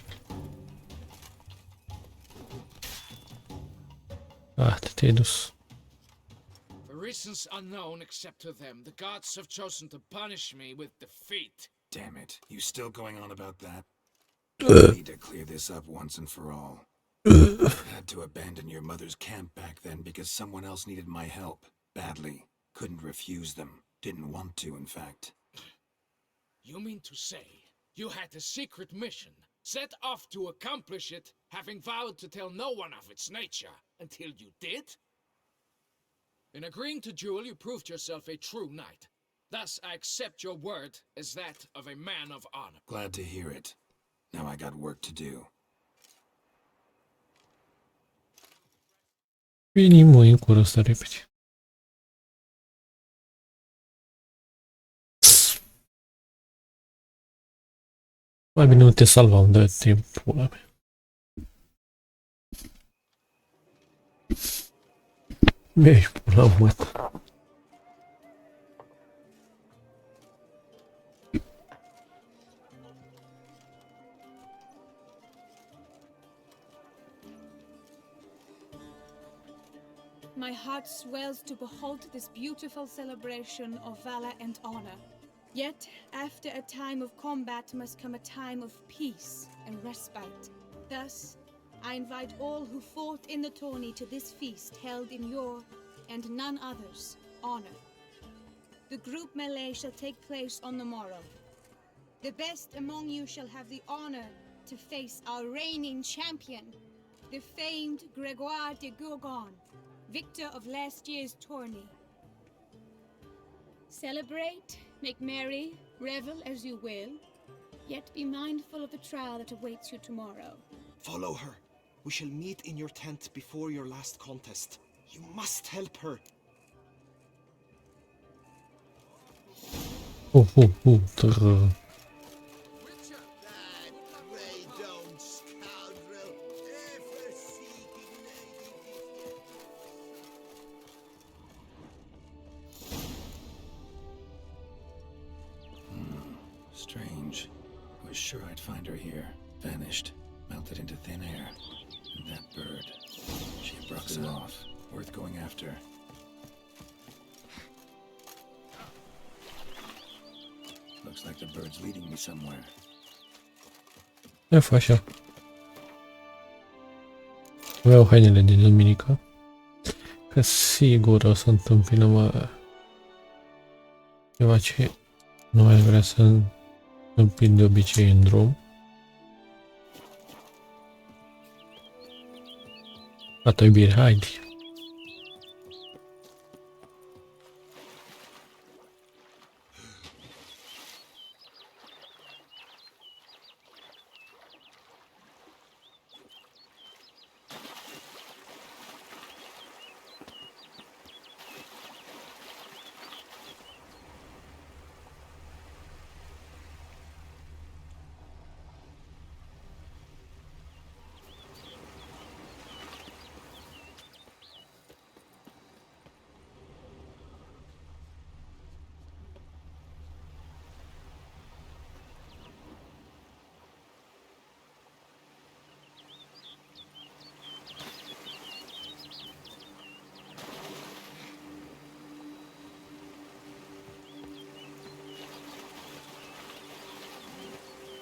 te-ai dus. For reasons unknown except to them, the gods have chosen to punish me with defeat. Damn it. You still going on about that? I need to clear this up once and for all. I had to abandon your mother's camp back then because someone else needed my help. Badly. Couldn't refuse them. Didn't want to, in fact. You mean to say you had a secret mission, set off to accomplish it, having vowed to tell no one of its nature, until you did? In agreeing to duel, you proved yourself a true knight. Thus, I accept your word as that of a man of honor. Glad to hear it. Now I got work to do. Veni mă în cură ăsta repede. Mai bine nu te salvam, dă timp pula mea. Mi-ești pula mea. My heart swells to behold this beautiful celebration of valor and honor. Yet, after a time of combat must come a time of peace and respite. Thus, I invite all who fought in the tourney to this feast held in your, and none other's, honor. The group melee shall take place on the morrow. The best among you shall have the honor to face our reigning champion, the famed Gregoire de Gourgon, victor of last year's tourney. Celebrate, make merry, revel as you will, yet be mindful of the trial that awaits you tomorrow. Follow her. We shall meet in your tent before your last contest. You must help her. Trrr. Strange. Was sure I'd find her here. Vanished. Melted into thin air. And that bird. She brucks it off. Worth going after. Looks like the bird's leading me somewhere. E fă așa. Vreau hainele de duminică. Că sigur o să întâmplă ceva ce nu aș vrea să întâmple de obicei în drum. Gata, iubire, haide!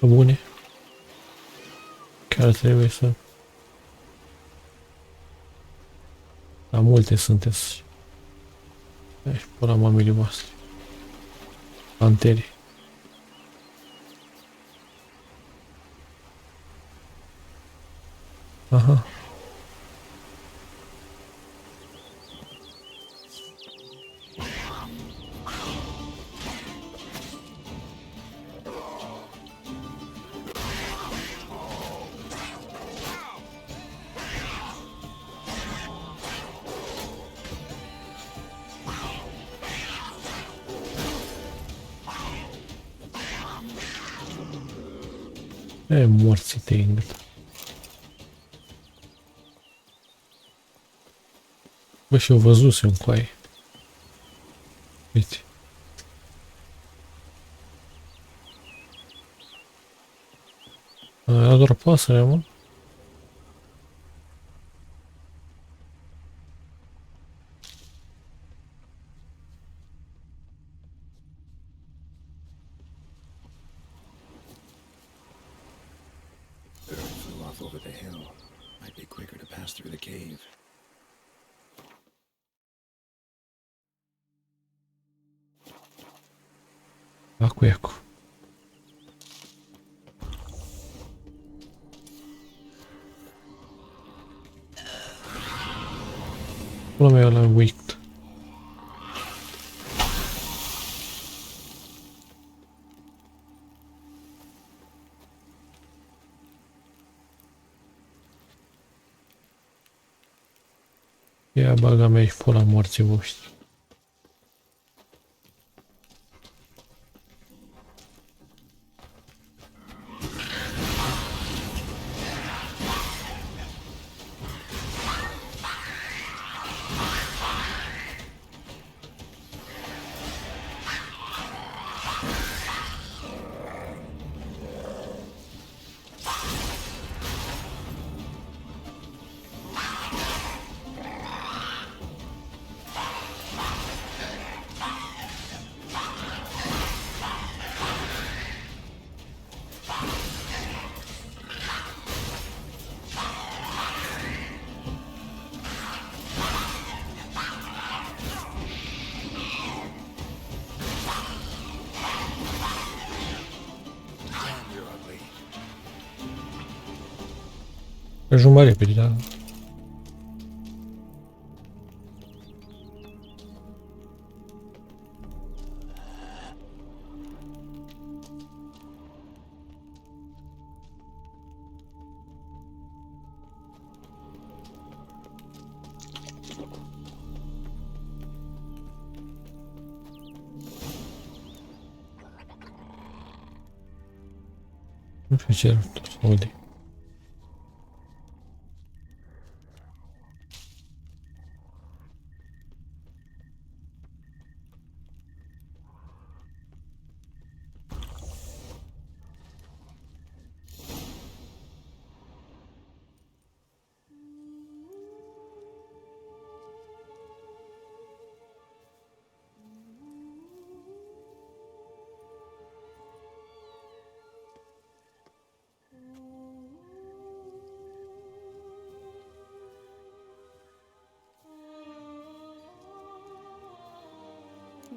Pe bune? Chiar trebuie să... La multe sunteți. Ești pula mamele voastre. Panteri. Aha. E, morți-te în gât. Bă, și-o văzusem cu aia. Uite. Era doar pasărea, mă. Bird flew off over the hill. Might be quicker to pass through the cave. Acu. Pula mea l-am wicked. Ia baga mea și pula morții voștri. Ajung mai repede, da? Nu știu ce tot aude.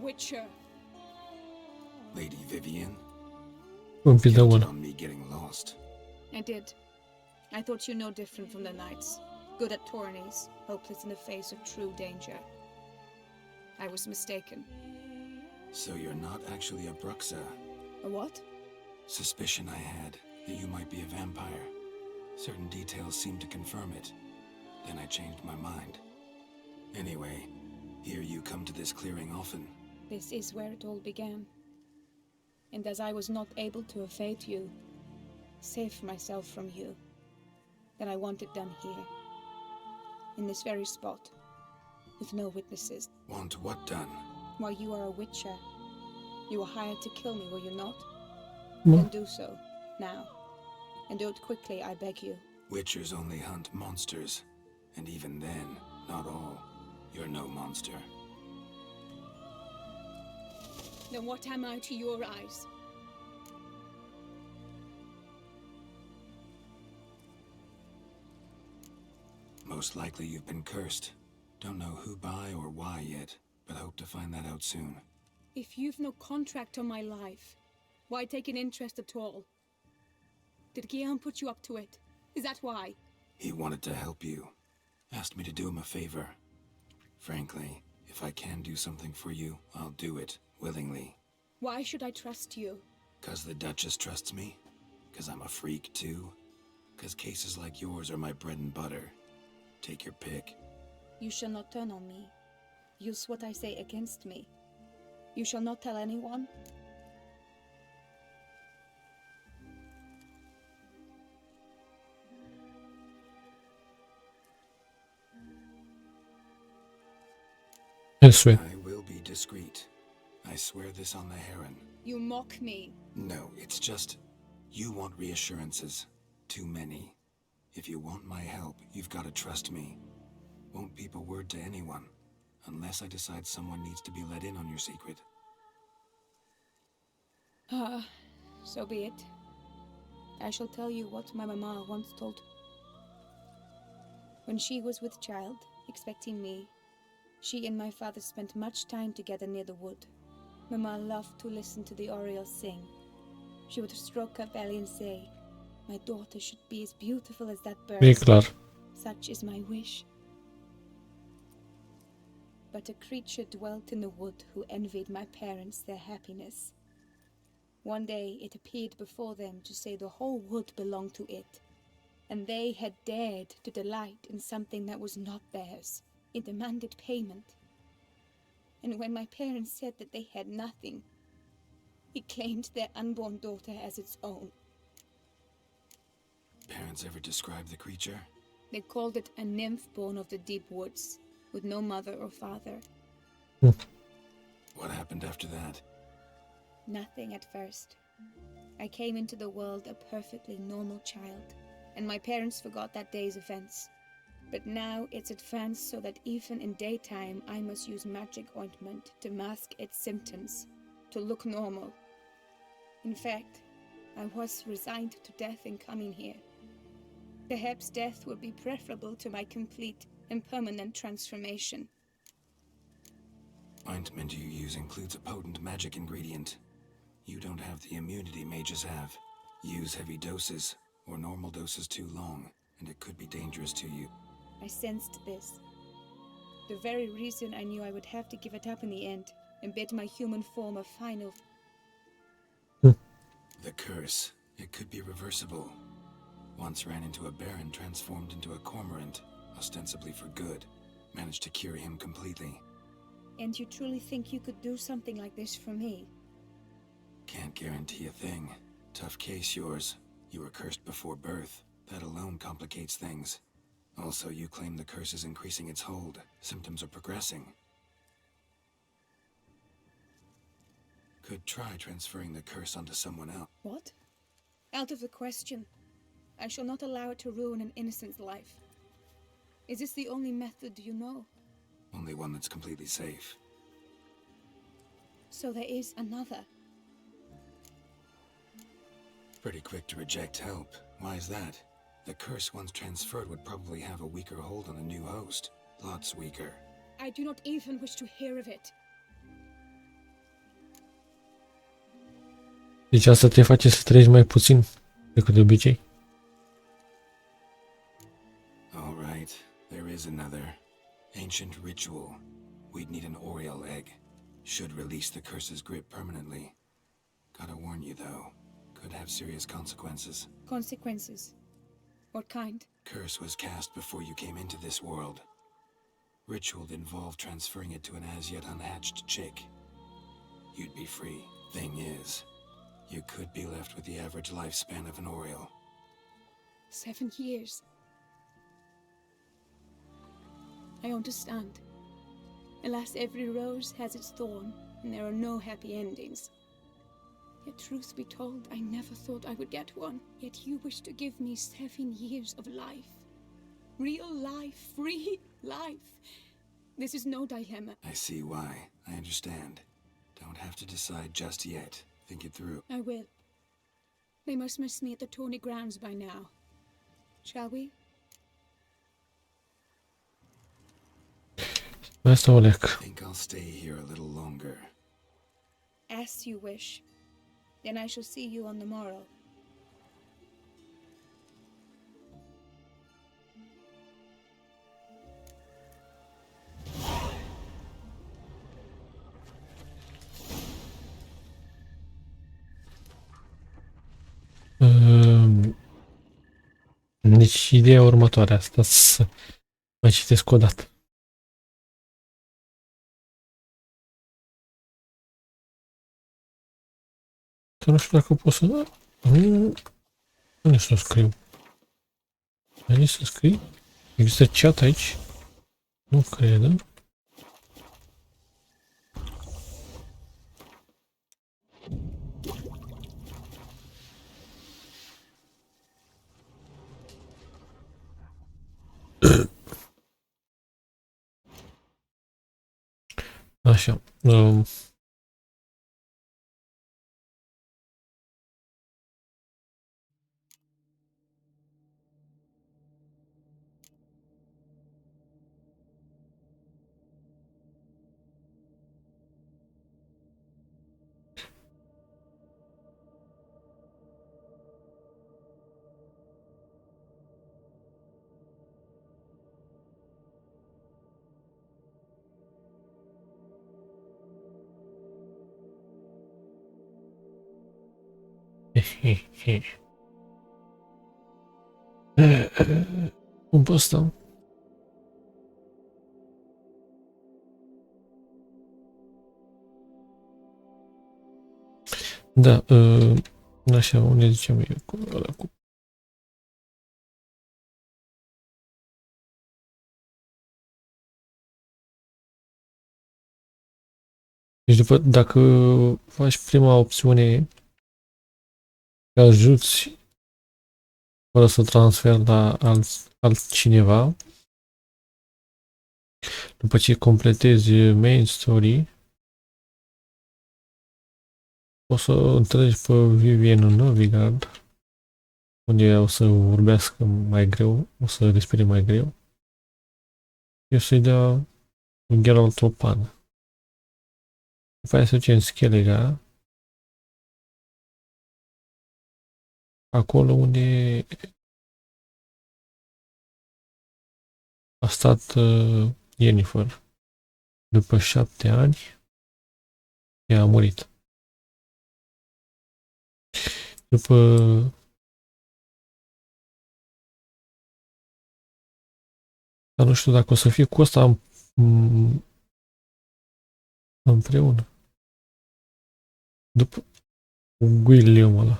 Witcher. Lady Vivian? Un pic de Counted una. on me getting lost. I did. I thought you no different from the knights. Good at tourneys, hopeless in the face of true danger. I was mistaken. So you're not actually a Bruxa. A what? Suspicion I had that you might be a vampire. Certain details seemed to confirm it. Then I changed my mind. Anyway, here you come to this clearing often. This is where it all began. And as I was not able to evade you, save myself from you, then I want it done here. In this very spot. With no witnesses. Want what done? Why, you are a witcher. You were hired to kill me, were you not? No. Then do so, now. And do it quickly, I beg you. Witchers only hunt monsters. And even then, not all. You're no monster. Then what am I to your eyes? Most likely you've been cursed. Don't know who by or why yet, but hope to find that out soon. If you've no contract on my life, why take an interest at all? Did Guillaume put you up to it? Is that why? He wanted to help you. Asked me to do him a favor. Frankly, if I can do something for you, I'll do it, willingly. Why should I trust you? 'Cause the Duchess trusts me? 'Cause I'm a freak, too? 'Cause cases like yours are my bread and butter? Take your pick. You shall not turn on me. Use what I say against me. You shall not tell anyone? Yes, wait. I will be discreet. I swear this on the Heron. You mock me. No, it's just... You want reassurances. Too many. If you want my help, you've got to trust me. Won't peep a word to anyone. Unless I decide someone needs to be let in on your secret. So be it. I shall tell you what my mama once told. When she was with child, expecting me, she and my father spent much time together near the wood. Mama loved to listen to the orioles sing. She would stroke her belly and say, "My daughter should be as beautiful as that bird. E clar. Such is my wish." But a creature dwelt in the wood who envied my parents their happiness. One day it appeared before them to say the whole wood belonged to it, and they had dared to delight in something that was not theirs. It demanded payment. And when my parents said that they had nothing, it claimed their unborn daughter as its own. Parents ever describe the creature? They called it a nymph born of the deep woods, with no mother or father. What happened after that? Nothing at first. I came into the world a perfectly normal child, and my parents forgot that day's events. But now it's advanced so that even in daytime I must use magic ointment to mask its symptoms, to look normal. In fact, I was resigned to death in coming here. Perhaps death would be preferable to my complete and permanent transformation. Ointment you use includes a potent magic ingredient. You don't have the immunity mages have. Use heavy doses, or normal doses too long, and it could be dangerous to you. I sensed this. The very reason I knew I would have to give it up in the end, and bid my human form a final... The curse. It could be reversible. Once ran into a baron transformed into a cormorant, ostensibly for good. Managed to cure him completely. And you truly think you could do something like this for me? Can't guarantee a thing. Tough case, yours. You were cursed before birth. That alone complicates things. Also, you claim the curse is increasing its hold. Symptoms are progressing. Could try transferring the curse onto someone else. What? Out of the question. I shall not allow it to ruin an innocent's life. Is this the only method you know? Only one that's completely safe. So there is another. Pretty quick to reject help. Why is that? The curse once transferred would probably have a weaker hold on a new host. Lots weaker. I do not even wish to hear of it. Deci asta te face să trăiești mai puțin decât de obicei. All right, there is another. Ancient ritual. We'd need an Oriole egg. Should release the curse's grip permanently. Gotta warn you though, could have serious consequences. Consequences? What kind? Curse was cast before you came into this world. Ritual involved transferring it to an as yet unhatched chick. You'd be free. Thing is, you could be left with the average lifespan of an Oriole. 7 years. I understand. Alas, every rose has its thorn, and there are no happy endings. Yet truth be told, I never thought I would get one. Yet you wish to give me 7 years of life. Real life, free life. This is no dilemma. I see why. I understand. Don't have to decide just yet. Think it through. I will. They must miss me at the tourney grounds by now. Shall we? Asta o leac. I think I'll stay here a little longer. As you wish. Then I shall see you on the morrow. Deci ideea următoare asta să mai citesc o dată. Că nu știu dacă pot să... Nu știu să scriu. Ai să scrii? Există chat aici? Nu cred. Așa. Cum pot sta? Da, așa, unde ziceam eu cu ăla cu... Deci după, dacă faci prima opțiune, că ajuți fără să transferi la altcineva, după ce completezi main story, o să întâlnești pe Vivian în Novigrad, unde o să vorbească mai greu, o să respire mai greu. Și o să-i dea un Geralt o pană. După aia se duce în Skellige, acolo unde a stat Yennefer. După 7 ani, ea a murit. După dar nu știu dacă o să fie cu ăsta împreună. După William ăla.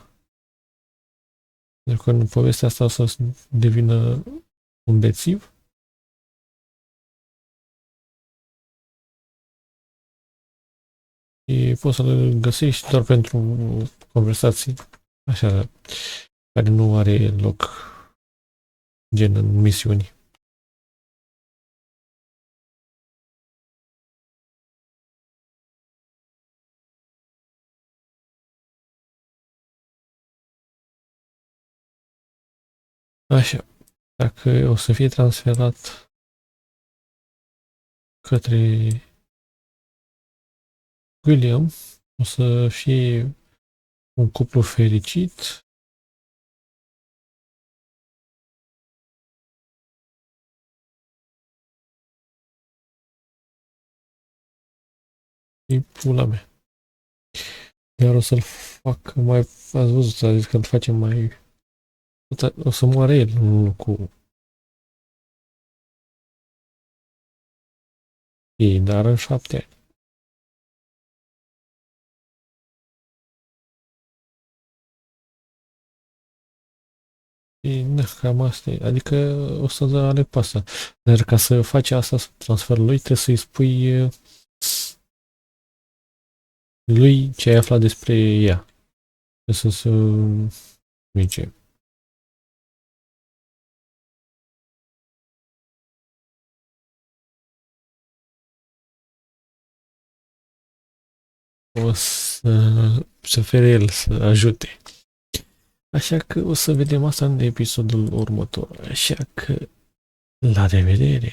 Pentru că în povestea asta o să devină un bețiv. Și poți să-l găsești doar pentru conversații așa, care nu are loc gen în misiuni. Așa, dacă o să fie transferat către William, o să fie un cuplu fericit. E pula mea. Iar o să-l fac mai... Ați văzut, a zis că îl facem mai... O să moară el, nu cu... Ei, dar în 7 ani. Și, da, cam asta e. Adică o să aleg pe asta. Dar ca să faci asta, transferul lui, trebuie să-i spui lui ce ai aflat despre ea. Trebuie să zice. O să fere el să ajute. Așa că o să vedem asta în episodul următor. Așa că la revedere!